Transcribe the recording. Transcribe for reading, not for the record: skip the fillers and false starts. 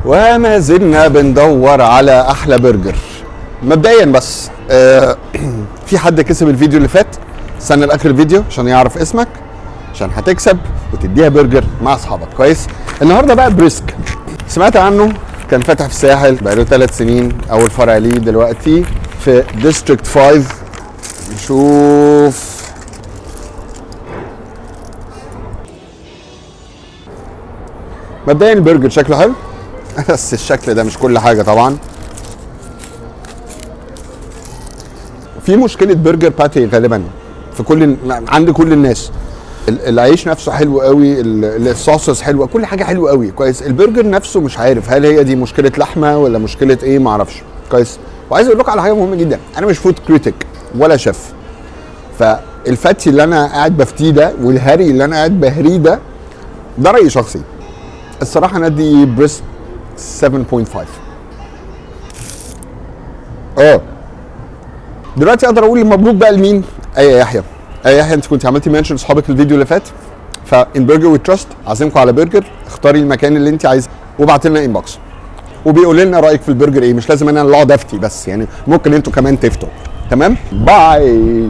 وما زلنا بندور على احلى برجر. مبدئيا بس في حد كسب الفيديو اللي فات، استنى لاخر الفيديو عشان يعرف اسمك، عشان هتكسب وتديها برجر مع اصحابك. كويس. النهارده بقى بريسك، سمعت عنه، كان فاتح في الساحل بقاله 3 سنين، اول فرع ليه دلوقتي في ديستريكت 5. نشوف مبدئيا البرجر شكله حلو بس الشكل ده مش كل حاجه طبعا. في مشكله برجر باتي غالبا في عند كل الناس. العيش نفسه حلو قوي، الصوصز حلوه، كل حاجه حلوه قوي. كويس. البرجر نفسه مش عارف هل هي دي مشكله لحمه ولا مشكله ايه، ما اعرفش. كويس. وعايز اقول لكم على حاجه مهمه جدا، انا مش فود كريتيك ولا شيف، فالفتي اللي انا قاعد بفتيه ده والهري اللي انا قاعد بهريه ده رايي شخصي. الصراحه انا ادي بريسك 7.5. دلوقتي اقدر اقول مبروك بقى لمين؟ ايه يحيى، انت كنت عملتي منشن لاصحابك الفيديو اللي فات، فان برجر وي تراست عازمكم على برجر. اختاري المكان اللي انت عايزاه وابعتي لنا انبوكس وبيقول لنا رايك في البرجر ايه. مش لازم انا اللي اقعد افتي بس، يعني ممكن انتوا كمان تفتوا. تمام. باي.